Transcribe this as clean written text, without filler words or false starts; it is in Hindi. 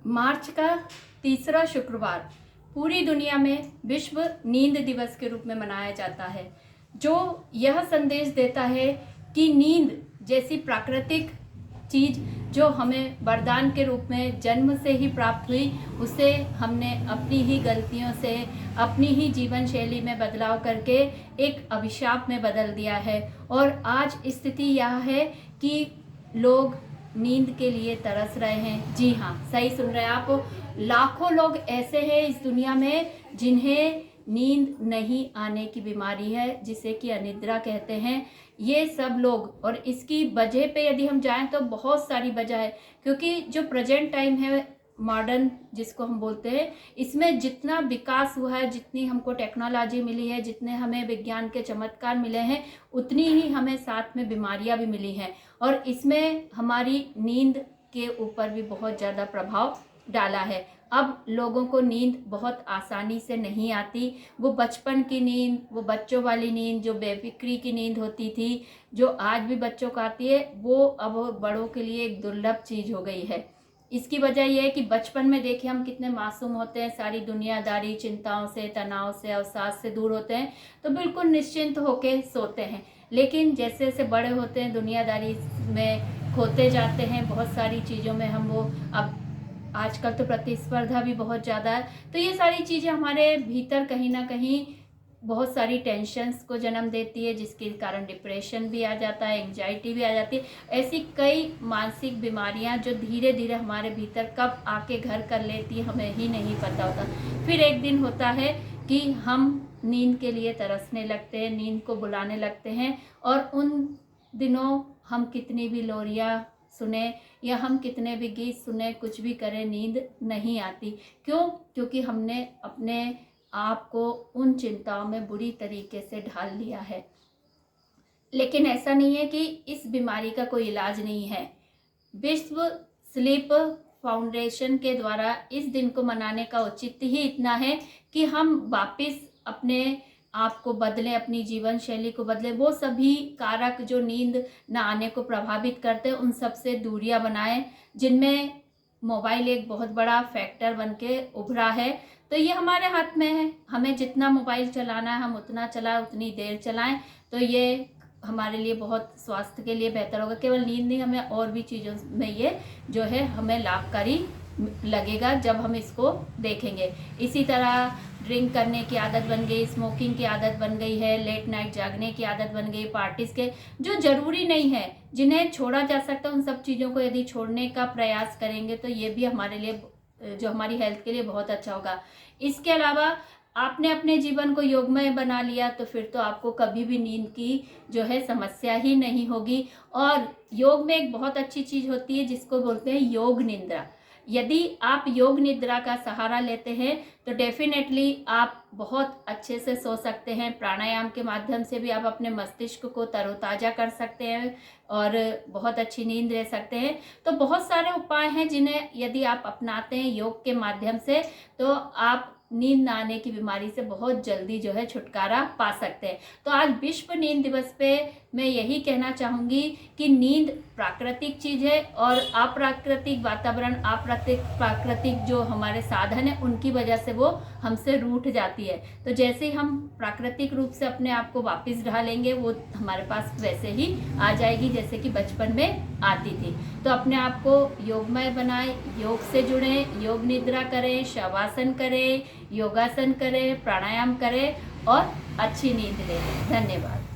मार्च का तीसरा शुक्रवार पूरी दुनिया में विश्व नींद दिवस के रूप में मनाया जाता है, जो यह संदेश देता है कि नींद जैसी प्राकृतिक चीज़ जो हमें वरदान के रूप में जन्म से ही प्राप्त हुई, उसे हमने अपनी ही गलतियों से, अपनी ही जीवन शैली में बदलाव करके एक अभिशाप में बदल दिया है। और आज स्थिति यह है कि लोग नींद के लिए तरस रहे हैं। जी हाँ, सही सुन रहे हैं आप। लाखों लोग ऐसे हैं इस दुनिया में जिन्हें नींद नहीं आने की बीमारी है, जिसे कि अनिद्रा कहते हैं। ये सब लोग, और इसकी वजह पे यदि हम जाएं तो बहुत सारी वजह है, क्योंकि जो प्रेजेंट टाइम है मॉडर्न जिसको हम बोलते हैं, इसमें जितना विकास हुआ है, जितनी हमको टेक्नोलॉजी मिली है, जितने हमें विज्ञान के चमत्कार मिले हैं, उतनी ही हमें साथ में बीमारियां भी मिली हैं। और इसमें हमारी नींद के ऊपर भी बहुत ज़्यादा प्रभाव डाला है। अब लोगों को नींद बहुत आसानी से नहीं आती। वो बचपन की नींद, वो बच्चों वाली नींद, जो बेफिक्री की नींद होती थी, जो आज भी बच्चों को आती है, वो अब बड़ों के लिए एक दुर्लभ चीज़ हो गई है। इसकी वजह यह है कि बचपन में देखिए हम कितने मासूम होते हैं, सारी दुनियादारी, चिंताओं से, तनाव से, अवसाद से दूर होते हैं, तो बिल्कुल निश्चिंत होके सोते हैं। लेकिन जैसे जैसे बड़े होते हैं, दुनियादारी में खोते जाते हैं, बहुत सारी चीज़ों में हम वो, अब आजकल तो प्रतिस्पर्धा भी बहुत ज़्यादा है, तो ये सारी चीज़ें हमारे भीतर कहीं ना कहीं बहुत सारी टेंशन्स को जन्म देती है, जिसके कारण डिप्रेशन भी आ जाता है, एंजाइटी भी आ जाती है। ऐसी कई मानसिक बीमारियां जो धीरे धीरे हमारे भीतर कब आके घर कर लेती है हमें ही नहीं पता होता। फिर एक दिन होता है कि हम नींद के लिए तरसने लगते हैं, नींद को बुलाने लगते हैं, और उन दिनों हम कितनी भी लोरियां सुने या हम कितने भी गीत सुने, कुछ भी करें, नींद नहीं आती। क्यों? क्योंकि हमने अपने आप को उन चिंताओं में बुरी तरीके से ढाल लिया है। लेकिन ऐसा नहीं है कि इस बीमारी का कोई इलाज नहीं है। विश्व स्लीप फाउंडेशन के द्वारा इस दिन को मनाने का औचित्य ही इतना है कि हम वापस अपने आप को बदलें, अपनी जीवन शैली को बदलें। वो सभी कारक जो नींद न आने को प्रभावित करते हैं, उन सब से दूरियां बनाएं, जिनमें मोबाइल एक बहुत बड़ा फैक्टर बन के उभरा है। तो ये हमारे हाथ में है, हमें जितना मोबाइल चलाना है हम उतना चलाएं, उतनी देर चलाएं, तो ये हमारे लिए बहुत स्वास्थ्य के लिए बेहतर होगा। केवल नींद नहीं, हमें और भी चीज़ों में ये जो है हमें लाभकारी लगेगा जब हम इसको देखेंगे। इसी तरह ड्रिंक करने की आदत बन गई, स्मोकिंग की आदत बन गई है, लेट नाइट जागने की आदत बन गई, पार्टीज के जो जरूरी नहीं है, जिन्हें छोड़ा जा सकता है, उन सब चीज़ों को यदि छोड़ने का प्रयास करेंगे तो ये भी हमारे लिए, जो हमारी हेल्थ के लिए बहुत अच्छा होगा। इसके अलावा आपने अपने जीवन को योगमय बना लिया तो फिर तो आपको कभी भी नींद की जो है समस्या ही नहीं होगी। और योग में एक बहुत अच्छी चीज़ होती है जिसको बोलते हैं योग निद्रा। यदि आप योग निद्रा का सहारा लेते हैं तो डेफिनेटली आप बहुत अच्छे से सो सकते हैं। प्राणायाम के माध्यम से भी आप अपने मस्तिष्क को तरोताज़ा कर सकते हैं और बहुत अच्छी नींद ले सकते हैं। तो बहुत सारे उपाय हैं जिन्हें यदि आप अपनाते हैं योग के माध्यम से, तो आप नींद न आने की बीमारी से बहुत जल्दी जो है छुटकारा पा सकते हैं। तो आज विश्व नींद दिवस पे मैं यही कहना चाहूँगी कि नींद प्राकृतिक चीज़ है, और अप्राकृतिक वातावरण, प्राकृतिक जो हमारे साधन है, उनकी वजह से वो हमसे रूठ जाती है। तो जैसे ही हम प्राकृतिक रूप से अपने आप को वापस ढालेंगे, वो हमारे पास वैसे ही आ जाएगी जैसे कि बचपन में आती थी। तो अपने आप को योगमय बनाएं, योग से जुड़ें, योग निद्रा करें, शवासन करें, योगासन करें, प्राणायाम करें और अच्छी नींद लें। धन्यवाद।